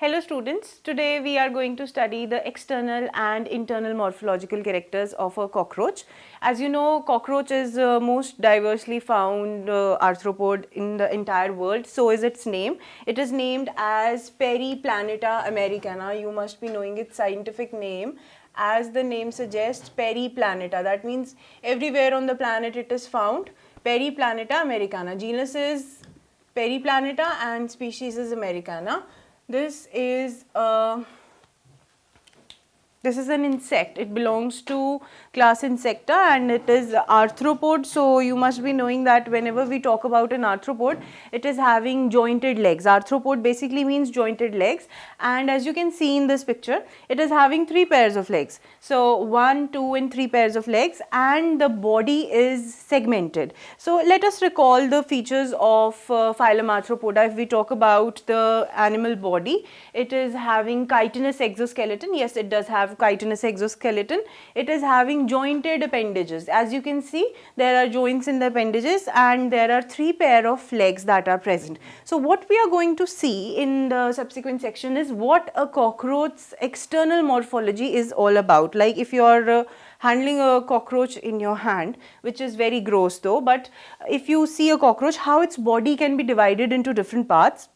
Hello students, today we are going to study the external and internal morphological characters of a cockroach. As you know, cockroach is most diversely found arthropod in the entire world, so is its name. It is named as Periplaneta americana. You must be knowing its scientific name. As the name suggests, Periplaneta, that means everywhere on the planet it is found. Periplaneta americana. Genus is Periplaneta and species is americana. This is an insect. It belongs to class Insecta and it is arthropod. So you must be knowing that whenever we talk about an arthropod, it is having jointed legs. Arthropod basically means jointed legs, and as you can see in this picture, it is having 3 pairs of legs. So 1, 2 and 3 pairs of legs, and the body is segmented. So let us recall the features of phylum Arthropoda. If we talk about the animal body, it is having chitinous exoskeleton. Yes, it does have chitinous exoskeleton. It is having jointed appendages. As you can see, there are joints in the appendages and there are 3 pair of legs that are present. So what we are going to see in the subsequent section is what a cockroach's external morphology is all about. Like if you are handling a cockroach in your hand, which is very gross though, but if you see a cockroach, how its body can be divided into different parts.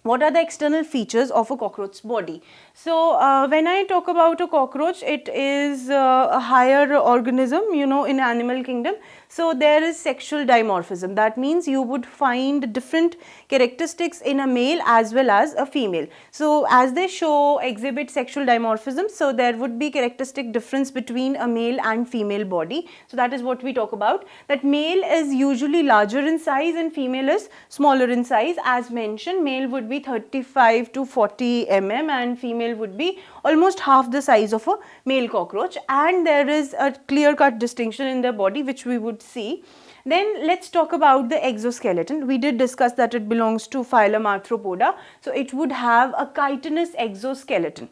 What are the external features of a cockroach's body? So when I talk about a cockroach, it is a higher organism, in animal kingdom. So there is sexual dimorphism. That means you would find different characteristics in a male as well as a female. So as they exhibit sexual dimorphism, so there would be characteristic difference between a male and female body. So that is what we talk about. That male is usually larger in size and female is smaller in size. As mentioned, male would be 35 to 40 mm and female would be almost half the size of a male cockroach, and there is a clear-cut distinction in their body which we would see. Then let's talk about the exoskeleton. We did discuss that it belongs to phylum Arthropoda, so it would have a chitinous exoskeleton.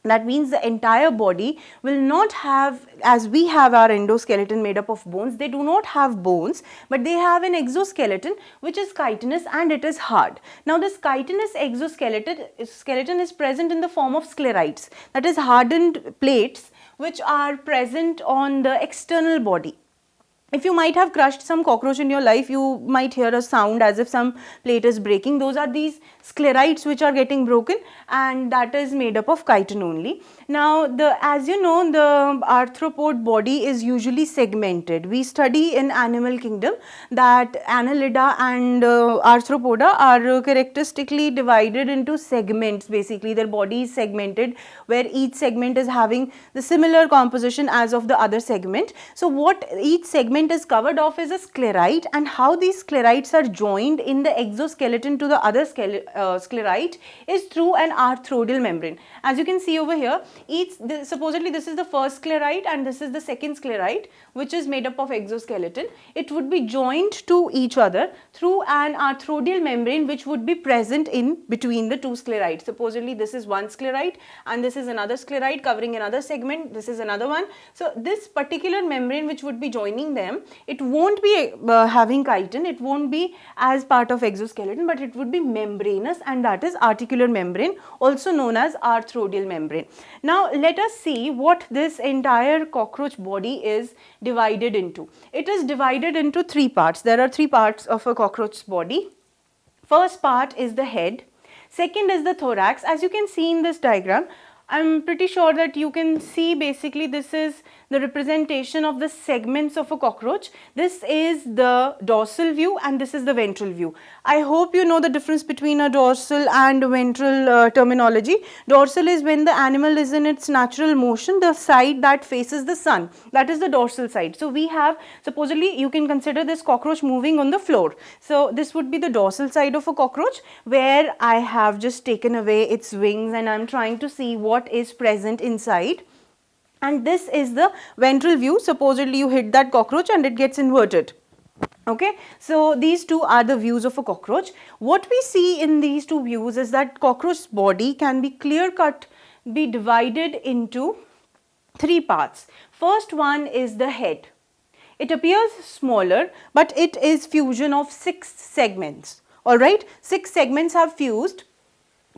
That means the entire body will not have, as we have our endoskeleton made up of bones, they do not have bones, but they have an exoskeleton which is chitinous and it is hard. Now this chitinous exoskeleton is present in the form of sclerites, that is hardened plates which are present on the external body. If you might have crushed some cockroach in your life, you might hear a sound as if some plate is breaking. Those are these sclerites which are getting broken, and that is made up of chitin only. Now, as you know, the arthropod body is usually segmented. We study in animal kingdom that Annelida and Arthropoda are characteristically divided into segments. Basically, their body is segmented, where each segment is having the similar composition as of the other segment. So, what each segment is covered of is a sclerite, and how these sclerites are joined in the exoskeleton to the other sclerite is through an arthrodal membrane. As you can see over here, supposedly this is the first sclerite and this is the second sclerite, which is made up of exoskeleton. It would be joined to each other through an arthrodal membrane which would be present in between the two sclerites. Supposedly this is one sclerite and this is another sclerite covering another segment. This is another one. So this particular membrane which would be joining them, it won't be having chitin, it won't be as part of exoskeleton, but it would be membranous, and that is articular membrane, also known as arthrodal membrane. Now let us see what this entire cockroach body is divided into. It is divided into 3 parts. There are 3 parts of a cockroach's body. First part is the head. Second is the thorax. As you can see in this diagram, I'm pretty sure that you can see basically this is the representation of the segments of a cockroach. This is the dorsal view and this is the ventral view. I hope you know the difference between a dorsal and ventral terminology. Dorsal is when the animal is in its natural motion, the side that faces the sun. That is the dorsal side. So we have, supposedly you can consider this cockroach moving on the floor. So this would be the dorsal side of a cockroach, where I have just taken away its wings and I'm trying to see what is present inside. And this is the ventral view. Supposedly you hit that cockroach and it gets inverted. Okay, so these two are the views of a cockroach. What we see in these two views is that cockroach's body can be clear-cut, be divided into 3 parts. First one is the head. It appears smaller, but it is fusion of 6 segments. Alright, 6 segments have fused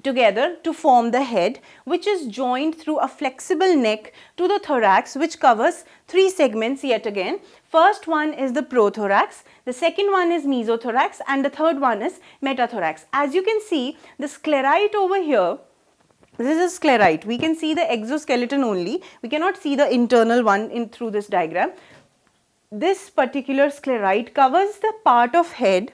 together to form the head, which is joined through a flexible neck to the thorax, which covers three segments yet again. First one is the prothorax, the second one is mesothorax, and the third one is metathorax. As you can see, the sclerite over here, this is a sclerite. We can see the exoskeleton only. We cannot see the internal one in through this diagram. This particular sclerite covers the part of head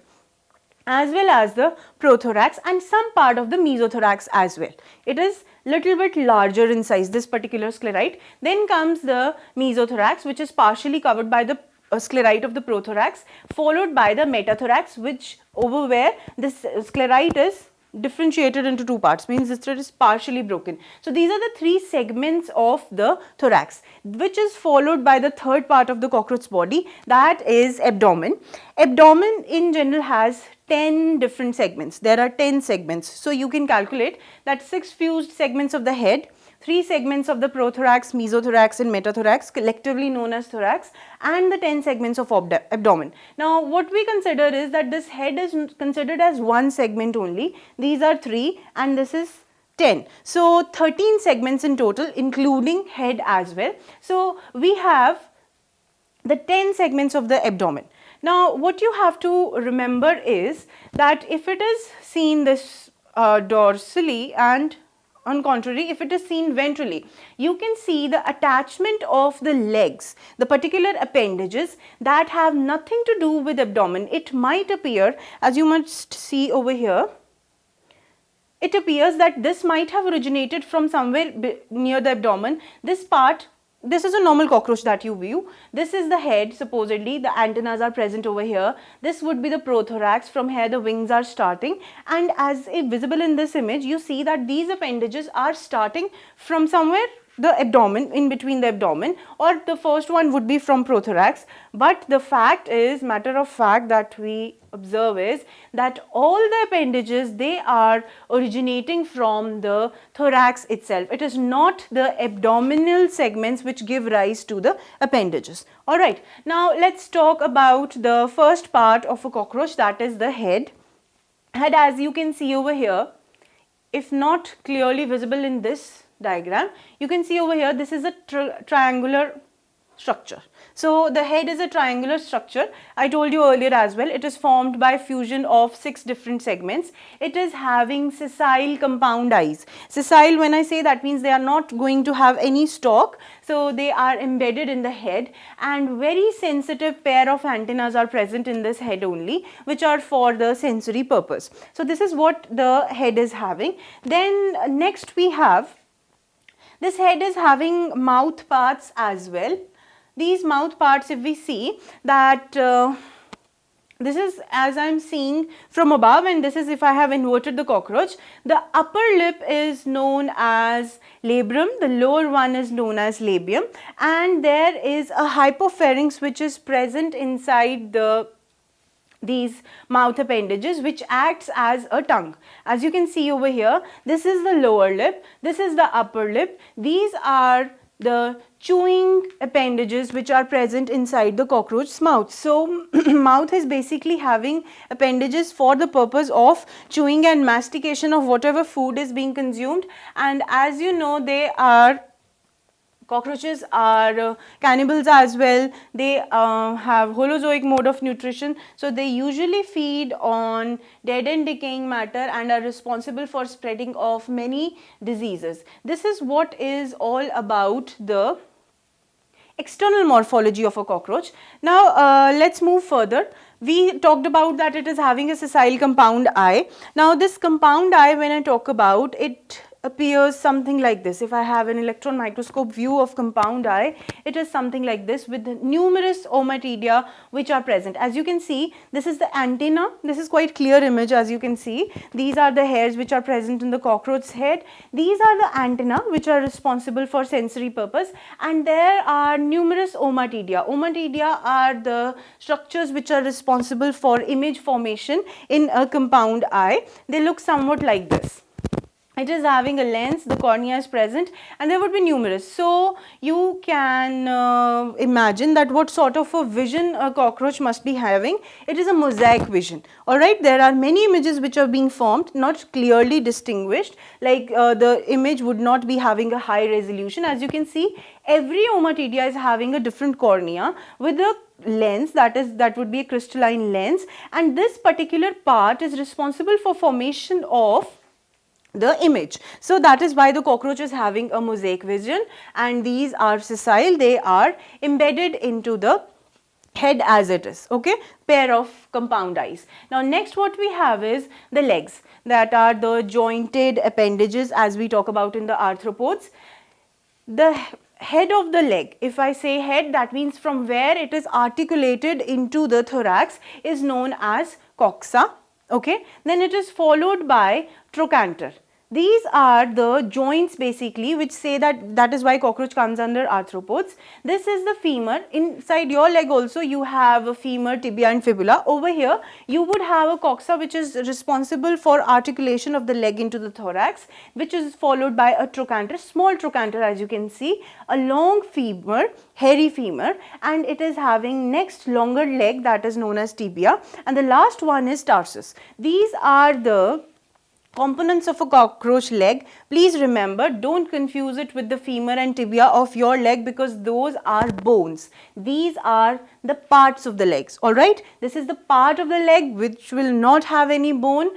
as well as the prothorax and some part of the mesothorax as well. It is little bit larger in size, this particular sclerite. Then comes the mesothorax, which is partially covered by the sclerite of the prothorax, followed by the metathorax, which over where this sclerite is differentiated into two parts, means this thread is partially broken. So these are the three segments of the thorax, which is followed by the third part of the cockroach body, that is abdomen. Abdomen in general has 10 different segments. There are 10 segments. So you can calculate that 6 fused segments of the head, 3 segments of the prothorax, mesothorax and metathorax, collectively known as thorax, and the 10 segments of abdomen. Now what we consider is that this head is considered as one segment only. These are 3 and this is 10. So 13 segments in total, including head as well. So we have the 10 segments of the abdomen. Now what you have to remember is that if it is seen this dorsally and on contrary, if it is seen ventrally, you can see the attachment of the legs, the particular appendages that have nothing to do with abdomen. It might appear, as you must see over here, it appears that this might have originated from somewhere near the abdomen. This part, this is a normal cockroach that you view. This is the head, supposedly the antennas are present over here. This would be the prothorax. From here the wings are starting, and as visible in this image, you see that these appendages are starting from somewhere the abdomen, in between the abdomen, or the first one would be from prothorax. But the fact is, matter of fact that we observe is that all the appendages, they are originating from the thorax itself. It is not the abdominal segments which give rise to the appendages. Alright, now let's talk about the first part of a cockroach, that is the head. Head, as you can see over here, if not clearly visible in this diagram, you can see over here, this is a triangular structure. So the head is a triangular structure. I told you earlier as well, it is formed by fusion of 6 different segments. It is having sessile compound eyes. Sessile, when I say, that means they are not going to have any stalk. So they are embedded in the head, and very sensitive pair of antennas are present in this head only, which are for the sensory purpose. So this is what the head is having. Then next we have, this head is having mouth parts as well. These mouth parts, if we see that this is as I am seeing from above, and this is if I have inverted the cockroach, the upper lip is known as labrum, the lower one is known as labium, and there is a hypopharynx which is present inside these mouth appendages, which acts as a tongue. As you can see over here, this is the lower lip, this is the upper lip. These are the chewing appendages which are present inside the cockroach's mouth. So mouth is basically having appendages for the purpose of chewing and mastication of whatever food is being consumed. And as you know, cockroaches are cannibals as well. They have holozoic mode of nutrition. So they usually feed on dead and decaying matter and are responsible for spreading of many diseases. This is what is all about the external morphology of a cockroach. Now let's move further. We talked about that it is having a sessile compound eye. Now this compound eye, when I talk about it, appears something like this. If I have an electron microscope view of compound eye, it is something like this with numerous ommatidia which are present. As you can see, this is the antenna. This is quite clear image, as you can see. These are the hairs which are present in the cockroach's head. These are the antenna which are responsible for sensory purpose, and there are numerous ommatidia. Ommatidia are the structures which are responsible for image formation in a compound eye. They look somewhat like this. it is having a lens, the cornea is present, and there would be numerous. So you can imagine that what sort of a vision a cockroach must be having. It is a mosaic vision. Alright, there are many images which are being formed, not clearly distinguished, like the image would not be having a high resolution. As you can see, every Ommatidia is having a different cornea with a lens, that would be a crystalline lens, and this particular part is responsible for formation of the image. So that is why the cockroach is having a mosaic vision, and these are sessile, they are embedded into the head as it is, okay, pair of compound eyes. Now next what we have is the legs, that are the jointed appendages as we talk about in the arthropods. The head of the leg, if I say head, that means from where it is articulated into the thorax, is known as coxa, okay. Then it is followed by trochanter. These are the joints basically which say that is why cockroach comes under arthropods. This is the femur. Inside your leg also you have a femur, tibia and fibula. Over here you would have a coxa which is responsible for articulation of the leg into the thorax, which is followed by a trochanter, small trochanter as you can see, a long femur, hairy femur, and it is having next longer leg, that is known as tibia, and the last one is tarsus. These are the components of a cockroach leg. Please remember, don't confuse it with the femur and tibia of your leg, because those are bones. These are the parts of the legs, alright. This is the part of the leg which will not have any bone.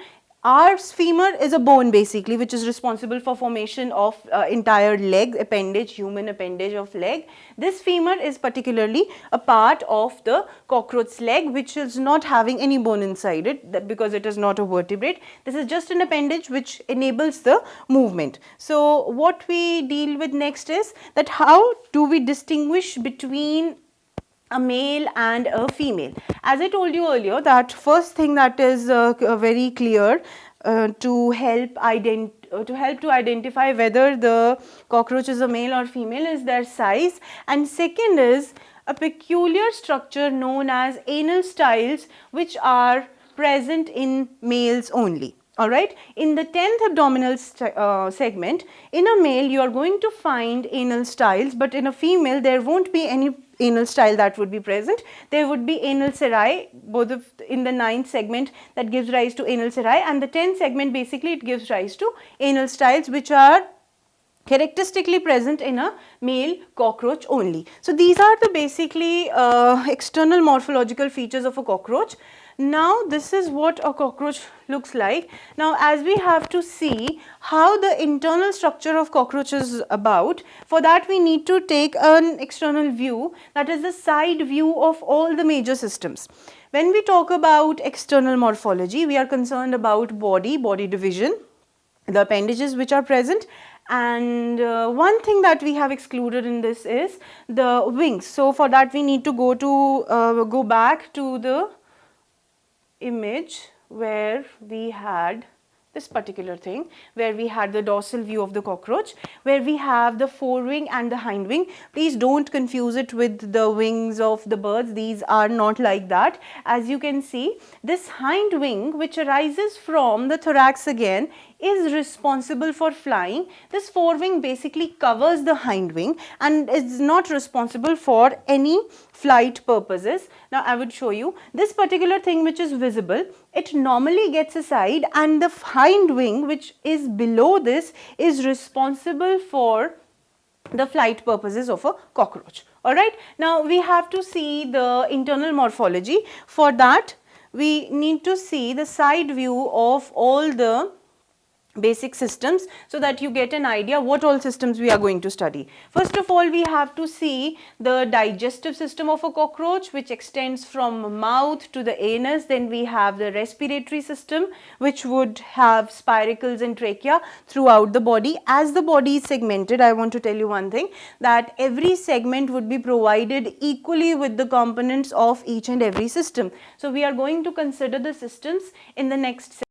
Our femur is a bone basically which is responsible for formation of entire leg appendage, human appendage of leg. This femur is particularly a part of the cockroach's leg which is not having any bone inside it, because it is not a vertebrate. This is just an appendage which enables the movement. So what we deal with next is that how do we distinguish between a male and a female. As I told you earlier, that first thing that is very clear to help to identify whether the cockroach is a male or female is their size, and second is a peculiar structure known as anal styles which are present in males only. Alright, in the 10th abdominal segment, in a male you are going to find anal styles, but in a female there won't be any anal style that would be present. There would be anal serae, both of in the 9th segment that gives rise to anal serae, and the 10th segment basically it gives rise to anal styles which are characteristically present in a male cockroach only. So these are the basically external morphological features of a cockroach. Now this is what a cockroach looks like. Now as we have to see how the internal structure of cockroach is about, for that we need to take an external view, that is the side view of all the major systems. When we talk about external morphology, we are concerned about body division, the appendages which are present, and one thing that we have excluded in this is the wings. So for that we need to go back to the image where we had this particular thing, where we had the dorsal view of the cockroach, where we have the forewing and the hind wing. Please don't confuse it with the wings of the birds. These are not like that. As you can see, this hind wing which arises from the thorax again is responsible for flying. This forewing basically covers the hind wing and is not responsible for any flight purposes. Now I would show you this particular thing which is visible. It normally gets aside, and the hind wing which is below this is responsible for the flight purposes of a cockroach. Alright, now we have to see the internal morphology. For that we need to see the side view of all the basic systems so that you get an idea what all systems we are going to study. First of all, we have to see the digestive system of a cockroach, which extends from mouth to the anus. Then we have the respiratory system, which would have spiracles and trachea throughout the body. As the body is segmented, I want to tell you one thing, that every segment would be provided equally with the components of each and every system. So we are going to consider the systems in the next